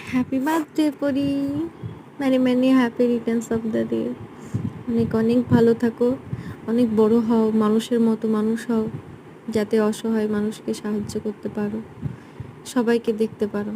Happy birthday Pari. Many many happy returns of the day. অনেক অনেক ভালো থাকো, অনেক বড় হও, মানুষের মতো মানুষ হও, যাতে অসহায় মানুষকে সাহায্য করতে পারো, সবাইকে দেখতে পারো।